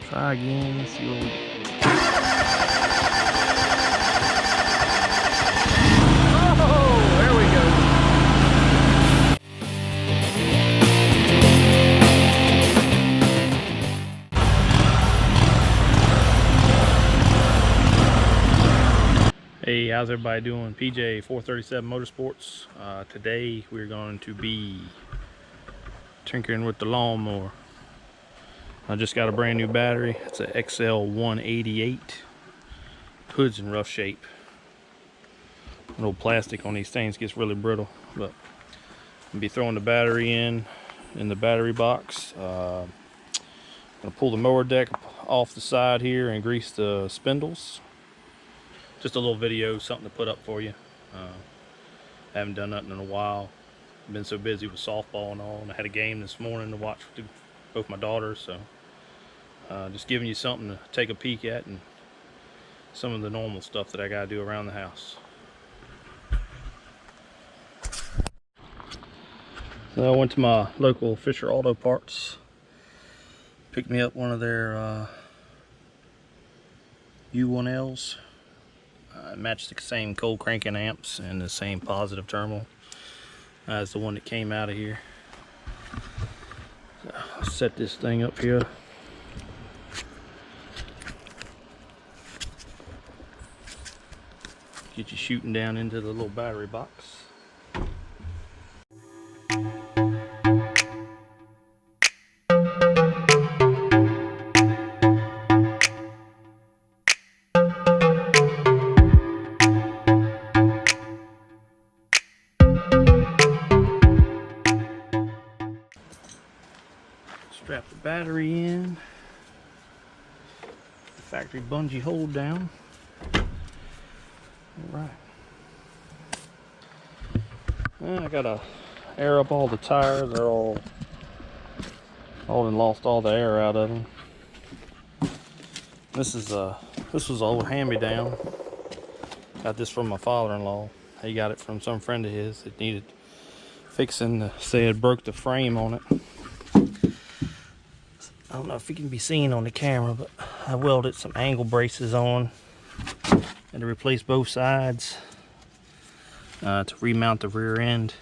Try again, see what we Oh, there we go. Hey, how's everybody doing? PJ 437 Motorsports. Today we're going to be tinkering with the lawnmower. I just got a brand new battery. It's an XL188. Hood's in rough shape. A little plastic on these things gets really brittle, but I'll be throwing the battery in the battery box. I'm gonna pull the mower deck off the side here and grease the spindles. Just a little video, something to put up for you. Haven't done nothing in a while. Been so busy with softball and all, and I had a game this morning to watch with both my daughters, so just giving you something to take a peek at and some of the normal stuff that I gotta do around the house. So I went to my local Fisher Auto Parts, picked me up one of their U1Ls. Matched the same cold cranking amps and the same positive terminal as the one that came out of here. So I'll set this thing up here. Get you shooting down into the little battery box. Strap the battery in. The factory bungee hold down. Alright. I gotta air up all the tires. They're all done lost all the air out of them. This was an old hand-me-down. Got this from my father-in-law. He got it from some friend of his that needed fixing. Say it broke the frame on it. I don't know if it can be seen on the camera, but I welded some angle braces on and to replace both sides to remount the rear end.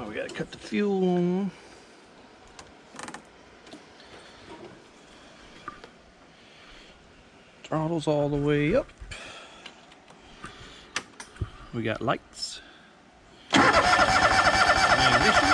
We gotta cut the fuel on. Throttle's all the way up. We got lights. Ignition.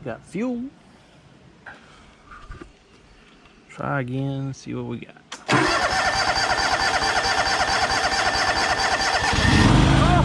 Got fuel. Try again, see what we got.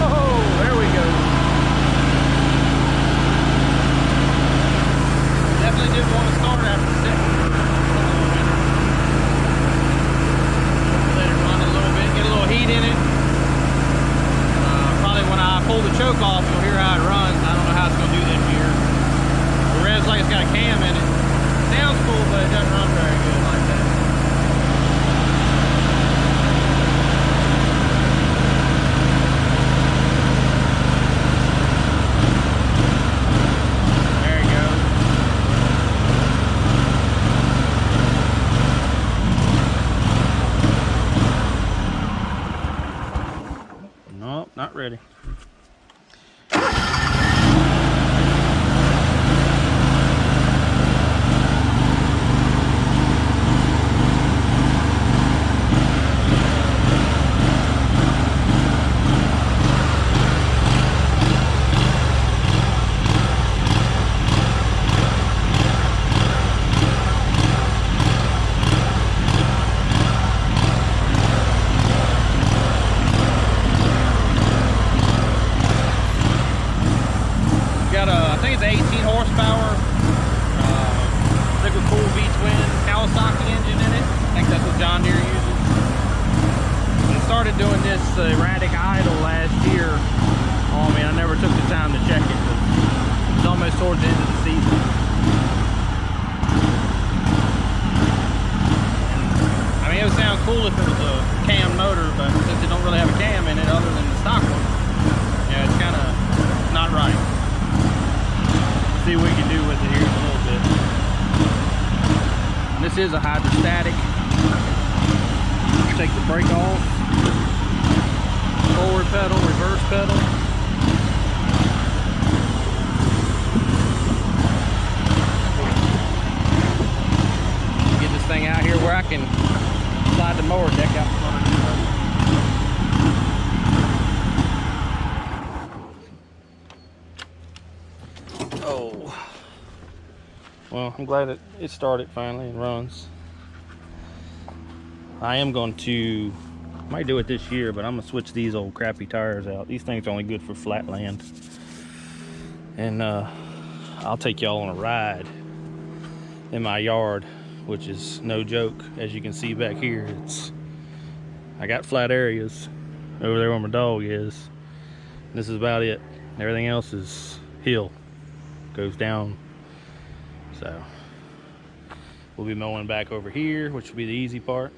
Oh, there we go. Definitely didn't want to start after the second. Let it run a little bit, get a little heat in it. Probably when I pull the choke off, you'll hear how it runs. I don't know how it's going to do this year. It revs like it's got a cam in it. Sounds cool, but it doesn't run very good like that. There you go. Nope, not ready. I think it's an 18 horsepower liquid cooled V-twin Kawasaki engine in it. I think that's what John Deere uses. It started doing this erratic idle last year on me. I never took the time to check it, but it's almost towards the end of the season. I mean, it would sound cool if it was a cam motor, but since it don't really have a cam in it other than the stock one, yeah, it's kind of not right. See what we can do with it here in a little bit. And this is a hydrostatic. Take the brake off. Forward pedal, reverse pedal. Get this thing out here where I can slide the mower deck out from underneath. Oh, well, I'm glad it started finally and runs. I am going to, might do it this year, but I'm gonna switch these old crappy tires out. These things are only good for flat land. And I'll take y'all on a ride in my yard, which is no joke. As you can see back here, I got flat areas over there where my dog is. This is about it. Everything else is hill. Goes down. So we'll be mowing back over here, which will be the easy part.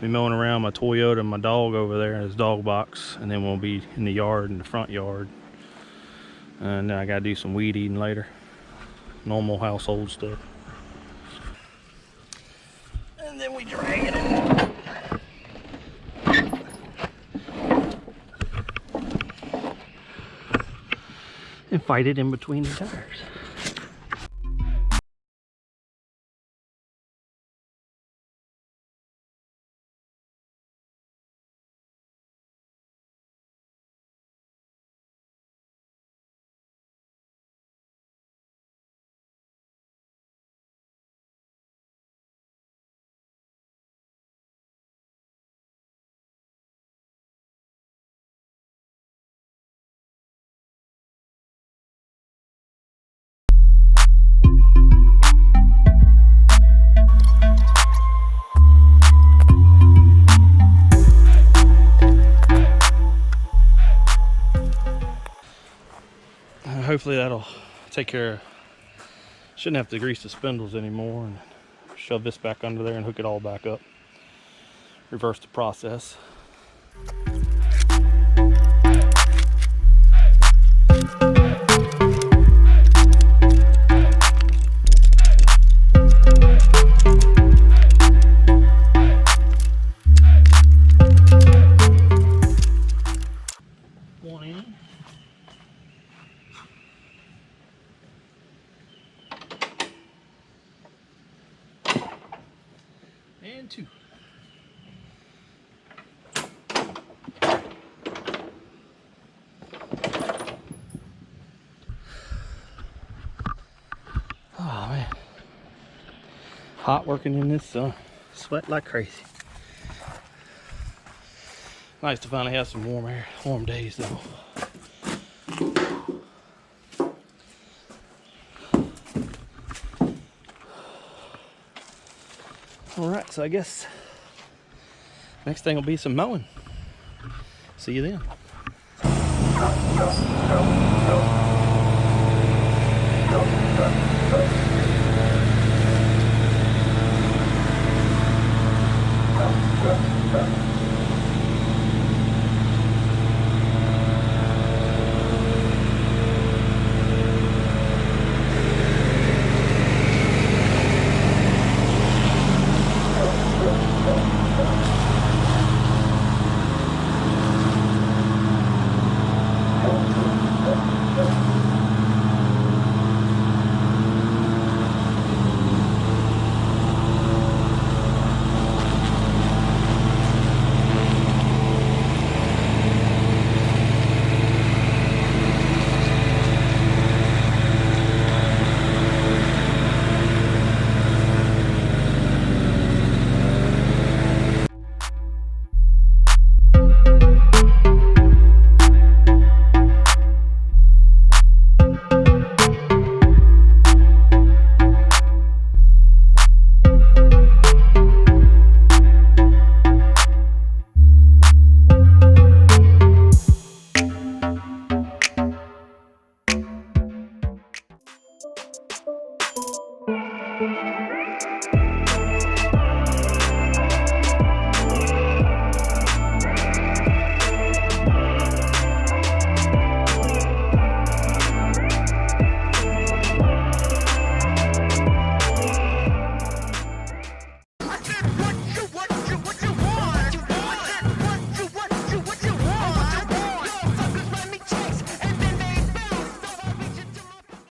Be mowing around my Toyota and my dog over there in his dog box, and then we'll be in the yard, in the front yard. And then I gotta do some weed eating later. Normal household stuff. And then we drag it along. And fight it in between the tires. Hopefully that'll take care of, shouldn't have to grease the spindles anymore, and shove this back under there and hook it all back up. Reverse the process. and 2. Oh man, hot working in this sun. Sweat like crazy. Nice to finally have some warm days though. Alright, so I guess next thing will be some mowing. See you then.